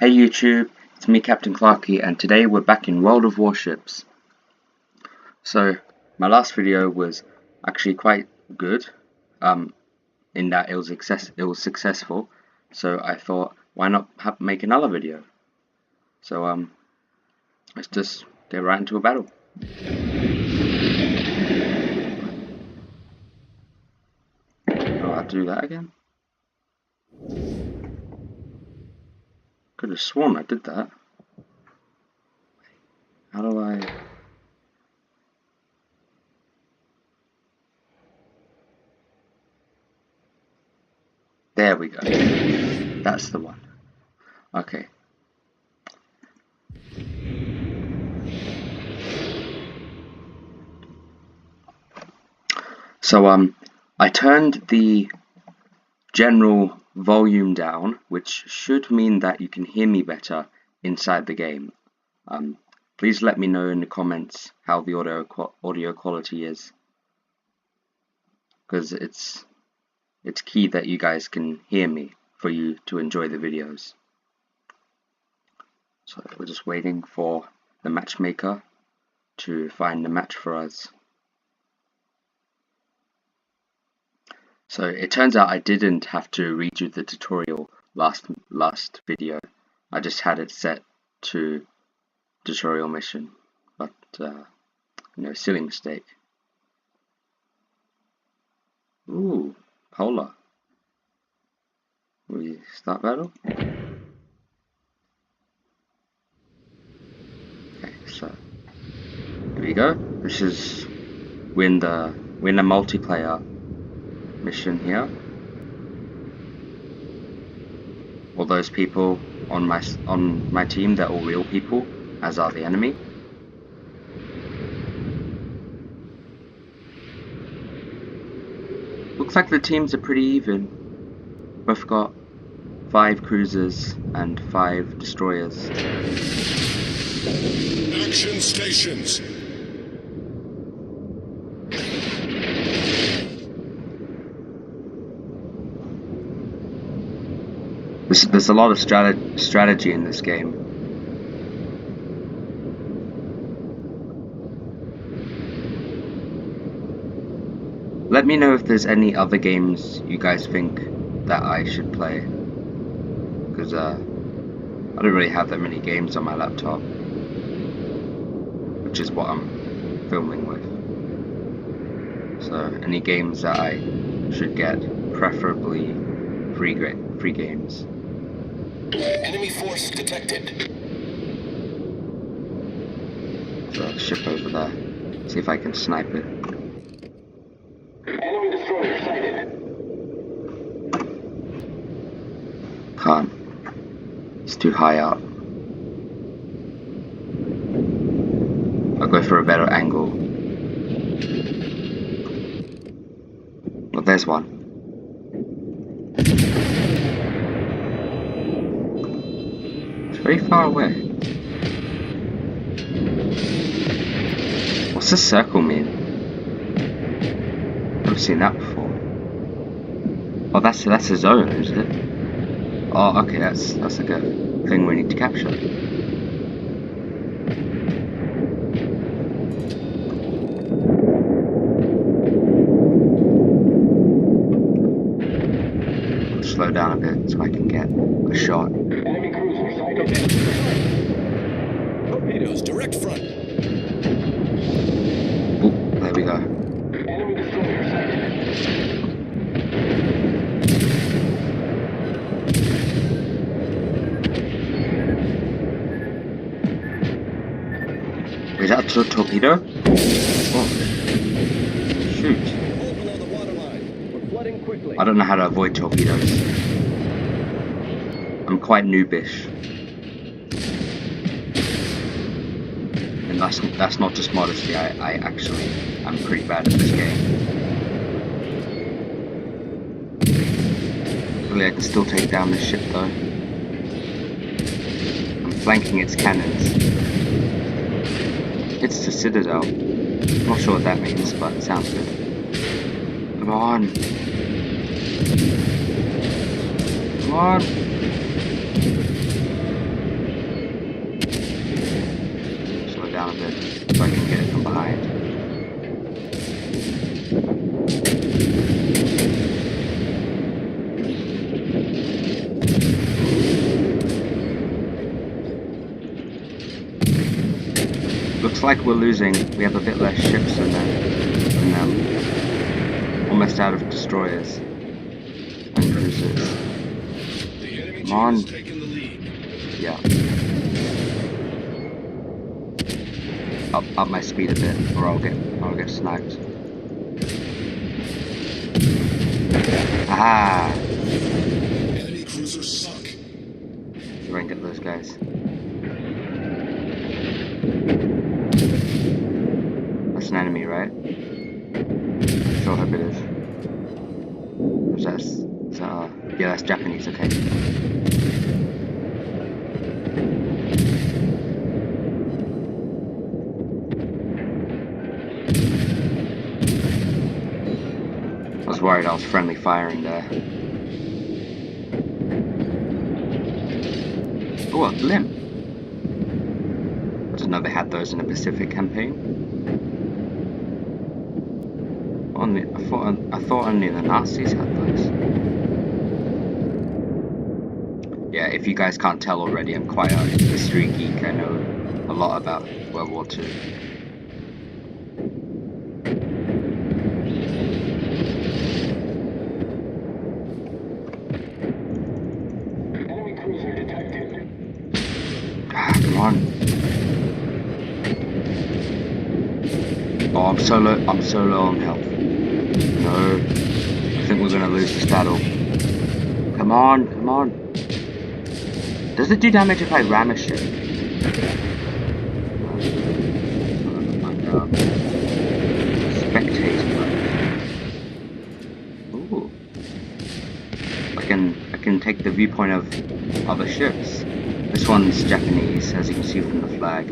Hey YouTube, it's me Captain Clarky, and today we're back in World of Warships. So my last video was actually quite good, in that it was successful. So I thought, why not make another video? So let's just get right into a battle. Oh, I have to do that again. Could have sworn I did that. How do I... There we go. That's the one. Okay. So I turned the general volume down, which should mean that you can hear me better inside the game. Please let me know in the comments how the audio quality is, because it's key that you guys can hear me for you to enjoy the videos. So we're just waiting for the matchmaker to find the match for us. So it turns out I didn't have to redo the tutorial last video. I just had it set to tutorial mission, but silly mistake. Ooh, polar. We start battle. Okay, so here we go. This is we're in a multiplayer mission here. All those people on my team, they're all real people, as are the enemy. Looks like the teams are pretty even. Both got 5 cruisers and 5 destroyers. Action stations. There's a lot of strategy in this game. Let me know if there's any other games you guys think that I should play, because I don't really have that many games on my laptop, which is what I'm filming with. So any games that I should get, preferably free games. Enemy force detected. So a ship over there. See if I can snipe it. Enemy destroyer sighted. Can't. It's too high up. I'll go for a better angle. Well, there's one. Very far away. What's this circle mean? Never seen that before. Oh, that's a zone, isn't it? Oh, okay, that's like a thing we need to capture. Slow down a bit so I can get a shot. Enemy cruiser sighted. Torpedoes direct front. Oh, there we go. Enemy destroyer sighted. Is that a torpedo? Oh, shoot. Hold below the waterline. We're flooding quickly. I don't know how to avoid torpedoes. I'm quite noobish. And that's not just modesty, I actually am pretty bad at this game. Hopefully I can still take down this ship though. I'm flanking its cannons. It's the Citadel. I'm not sure what that means, but it sounds good. Come on. Come on. Looks like we're losing. We have a bit less ships than them. Almost out of destroyers and cruisers. Come on. Yeah. Up my speed a bit, or I'll get sniped. Ah! Enemy cruisers sunk. See if I can get those guys. That's an enemy, right? Sure hope it is. Yeah, that's Japanese, okay. I was worried I was friendly firing there. Oh, a blimp! I didn't know they had those in the Pacific campaign. I thought only the Nazis had those. Yeah, if you guys can't tell already, I'm quite a history geek. I know a lot about World War II. Enemy cruiser detected. Ah, come on. Oh, I'm so low on health. No. I think we're gonna lose this battle. Come on, come on. Does it do damage if I ram a ship? Spectator mode. Ooh. I can take the viewpoint of other ships. This one's Japanese, as you can see from the flag.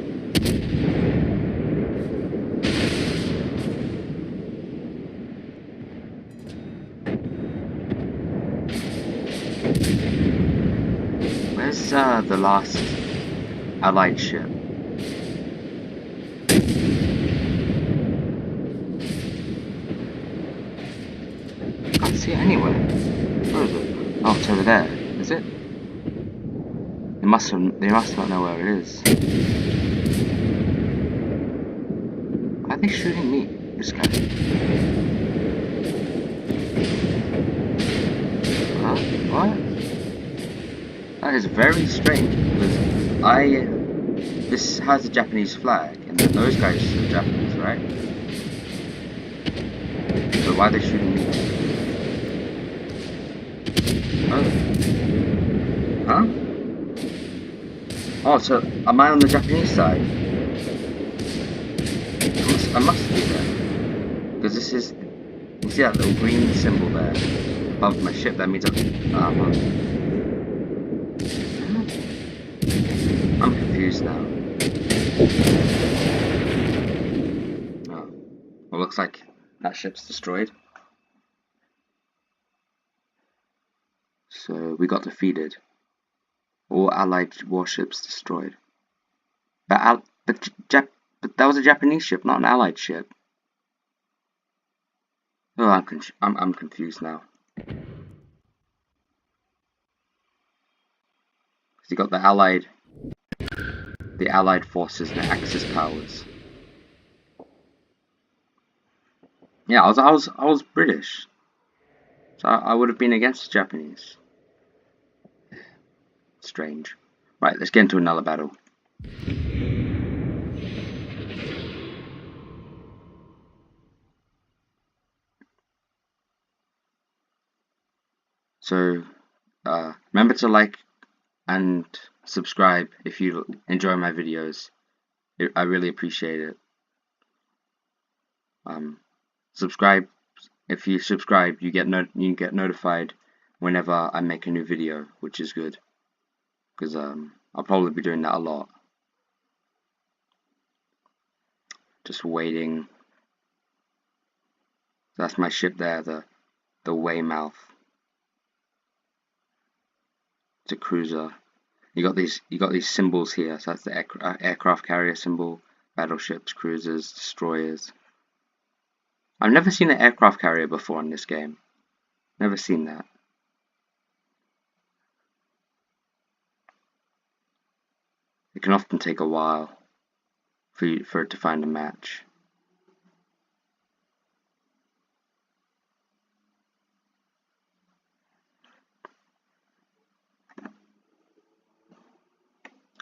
Where's the last Allied ship? Can't see it anywhere. Where is it? Oh, it's over there. Is it? They must not know where it is. Why are they shooting me? This guy. Huh? What? That is very strange because this has a Japanese flag and then those guys are Japanese, right? So why are they shooting me? Oh. Huh? Oh, so am I on the Japanese side? I must be there. Because this is, you see that little green symbol there above my ship, that means I'm on. I'm confused now. Oh. Well, looks like that ship's destroyed. So we got defeated. All Allied warships destroyed. But that was a Japanese ship, not an Allied ship. Oh, I'm confused now. You got the Allied forces, the Axis powers. Yeah, I was British, so I would have been against the Japanese. Strange. Right, let's get into another battle. So, remember to like and subscribe if you enjoy my videos. I really appreciate it. Subscribe. If you subscribe, you get notified whenever I make a new video, which is good, because I'll probably be doing that a lot. Just waiting. That's my ship there, the Weymouth. It's a cruiser. You got these symbols here. So that's the aircraft carrier symbol, battleships, cruisers, destroyers. I've never seen an aircraft carrier before in this game. Never seen that. It can often take a while for it to find a match.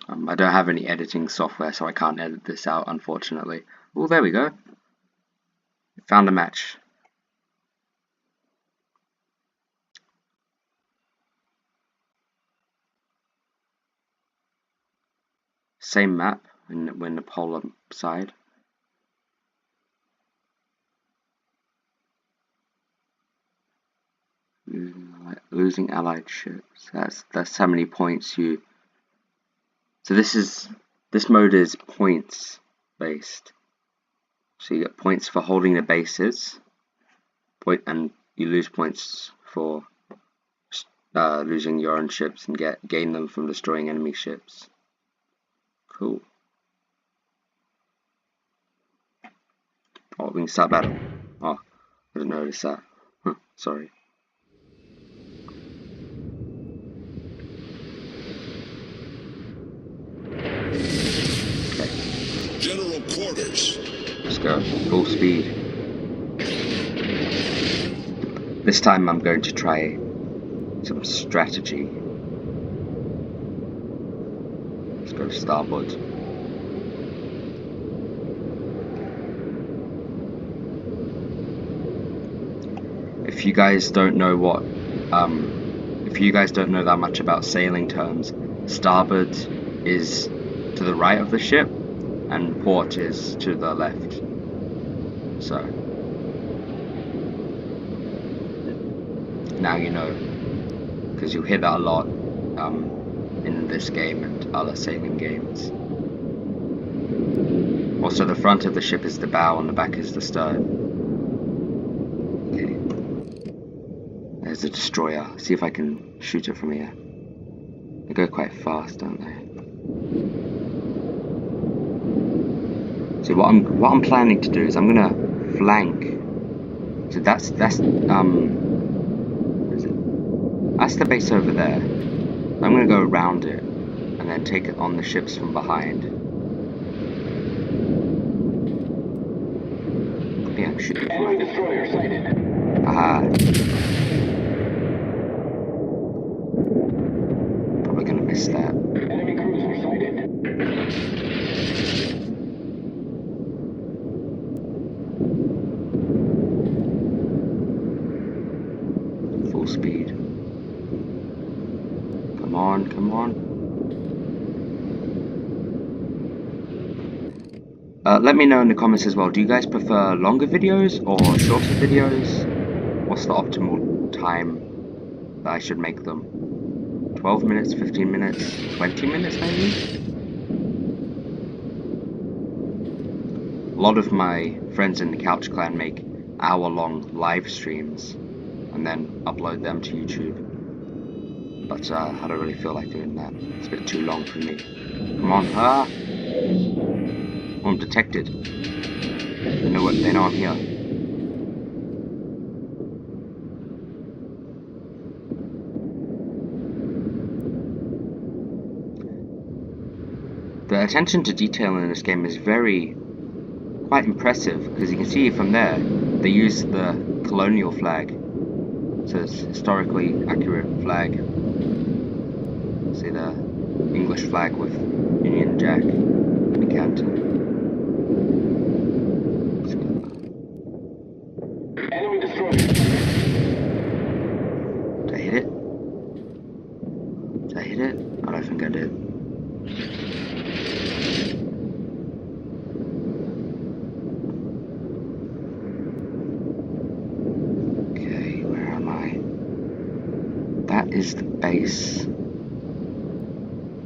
I don't have any editing software, so I can't edit this out, unfortunately. Oh, there we go. Found a match. Same map when the polar side. Losing allied ships. That's how many points you. So this mode is points based. So you get points for holding the bases, and you lose points for losing your own ships and gain them from destroying enemy ships. Cool. Oh, we can start battle. Oh, I didn't notice that. Huh, sorry. Okay. General quarters. Let's go. Full speed. This time I'm going to try some strategy. Let's go starboard. If you guys don't know that much about sailing terms, starboard is to the right of the ship and port is to the left. So now you know, because you'll hear that a lot in this game and other sailing games. Also, the front of the ship is the bow and the back is the stern. Okay. There's a destroyer. See if I can shoot it from here. They go quite fast, don't they? So what I'm planning to do is I'm gonna flank. So that's what is it? That's the base over there. I'm gonna go around it and then take it on the ships from behind. Yeah, I'm shooting. Enemy destroyer sighted. Aha. Probably gonna miss that. Enemy cruiser sighted. Full speed. Come on, come on. Let me know in the comments as well. Do you guys prefer longer videos or shorter videos? What's the optimal time that I should make them? 12 minutes, 15 minutes, 20 minutes maybe? A lot of my friends in the Couch Clan make hour-long live streams and then upload them to YouTube. But I don't really feel like doing that. It's a bit too long for me. Come on, ah! Oh, I'm detected. They know I'm here. The attention to detail in this game is quite impressive, because you can see from there, they use the colonial flag. So it's historically accurate flag. See the English flag with Union Jack and a canton. Enemy destroyer. Did I hit it? Did I hit it? I don't think I did. Okay, where am I? That is the base.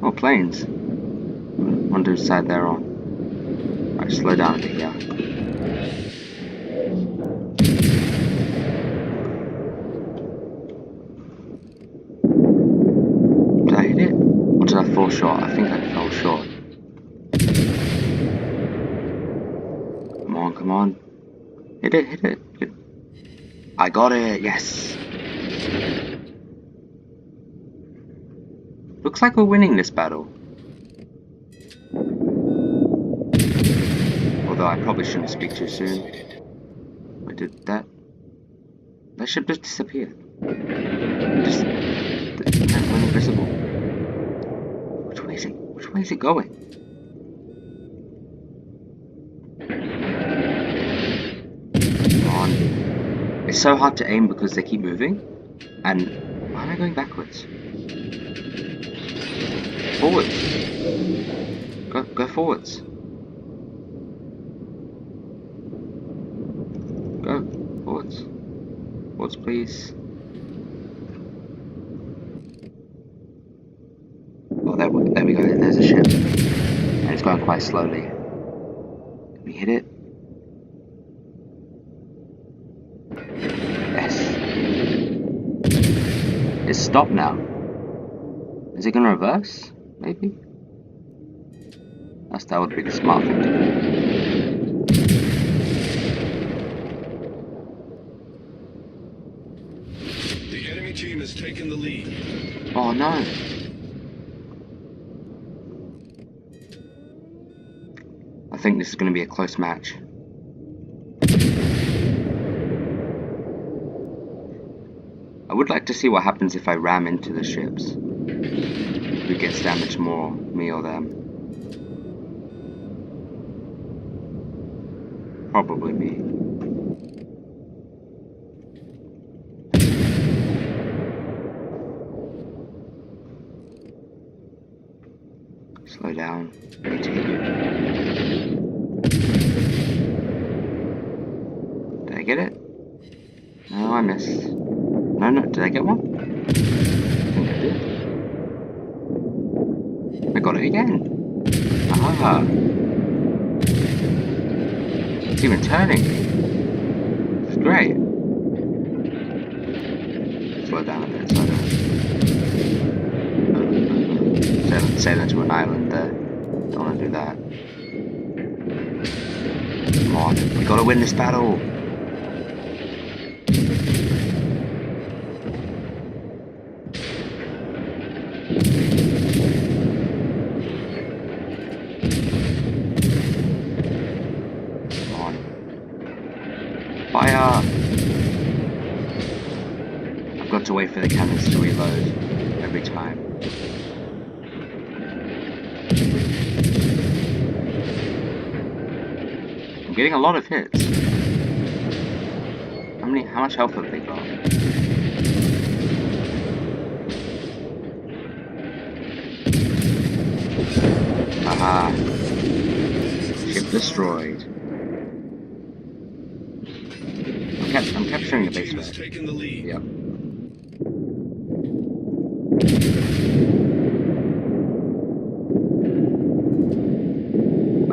Oh, planes. Wonder whose side they're on. Alright, slow down a bit here. Did I hit it? Or did I fall short? I think I fell short. Come on, come on. Hit it, hit it. Hit. I got it, yes! Looks like we're winning this battle. Although I probably shouldn't speak too soon. Wait, did that ship just disappeared? Just went invisible. Which way is it? Which way is it going? Come on. It's so hard to aim because they keep moving. And why am I going backwards? Forwards. Go forwards. Go forwards. Forwards, please. Oh, there we go. There's a ship, and it's going quite slowly. Can we hit it? Yes. It's stopped now. Is it gonna reverse? Maybe. That would be the smart thing to do. The enemy team has taken the lead. Oh no. I think this is going to be a close match. I would like to see what happens if I ram into the ships. Who gets damaged more, me or them? Probably me. Slow down. Need to hit you. Did I get it? No, I missed. No, did I get one? I think I did. I got it again. Ah. It's even turning. It's great. Slow down a bit, slow down. Sailing to an island there. Don't want to do that. Come on, we gotta win this battle. Come on. Fire! I've got to wait for the cannons to reload every time. I'm getting a lot of hits. How much health have they got? Aha. Ship destroyed. I'm capturing the base map. Yep.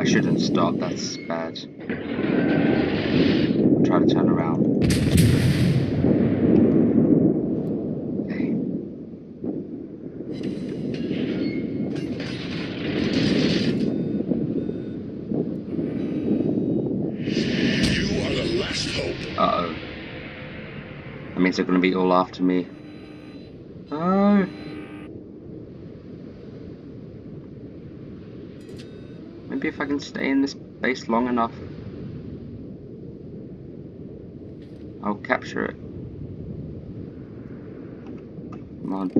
I shouldn't stop, that's bad. Try to turn around. Okay. You are the last hope. Uh-oh. That means they're gonna be all after me. Oh. Maybe if I can stay in this base long enough, I'll capture it. Come on.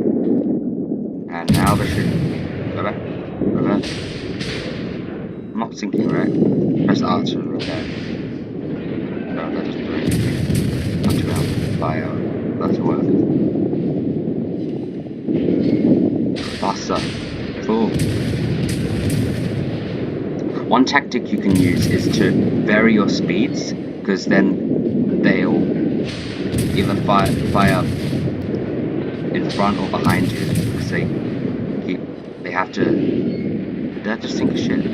And now the ship. Go back. Reverse. I'm not sinking, right? Press R to repair. No, that doesn't do anything. Punch around. Fire. That's work. Faster. Cool. One tactic you can use is to vary your speeds, because then they'll either fire in front or behind you, because they have to. Did that just sink a ship?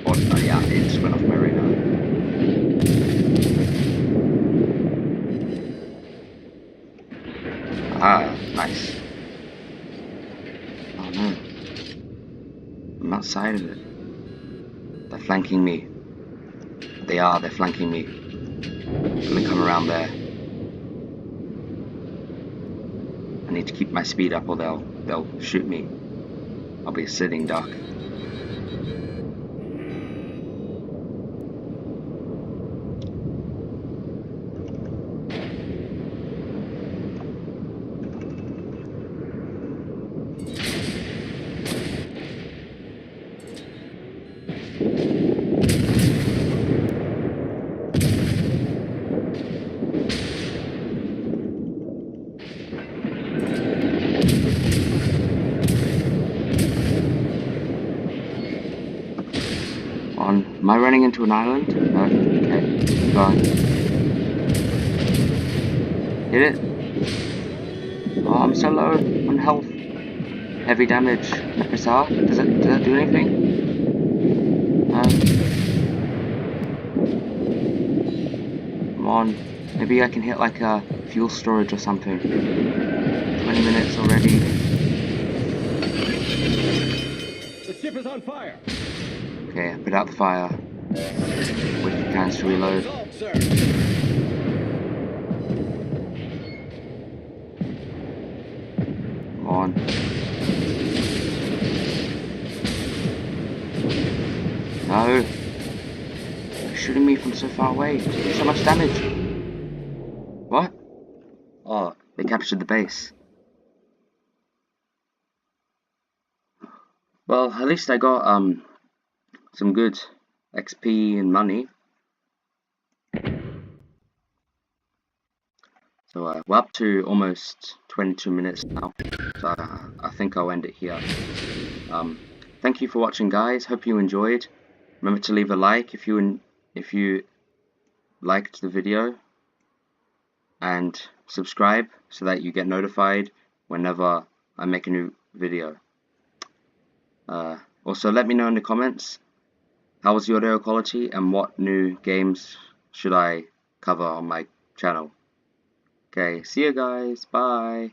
Or yeah, it just went off my radar. Ah, nice. Oh no, I'm outside of it. They're flanking me. They're flanking me. I'm gonna come around there. I need to keep my speed up or they'll shoot me. I'll be a sitting duck. Am I running into an island? No. Okay. Go on. Hit it. Oh, I'm so low on health. Heavy damage. Can I press R? Does that do anything? Come on. Maybe I can hit like a fuel storage or something. 20 minutes already. The ship is on fire. Okay, put out the fire. Wait for cans to reload. Assault, sir. Come on. No. They're shooting me from so far away. So much damage. What? Oh, they captured the base. Well, at least I got some good XP and money. So we're up to almost 22 minutes now. So I think I'll end it here. Thank you for watching, guys. Hope you enjoyed. Remember to leave a like if you liked the video, and subscribe so that you get notified whenever I make a new video. Also, let me know in the comments how was the audio quality and what new games should I cover on my channel. Okay, see you guys. Bye.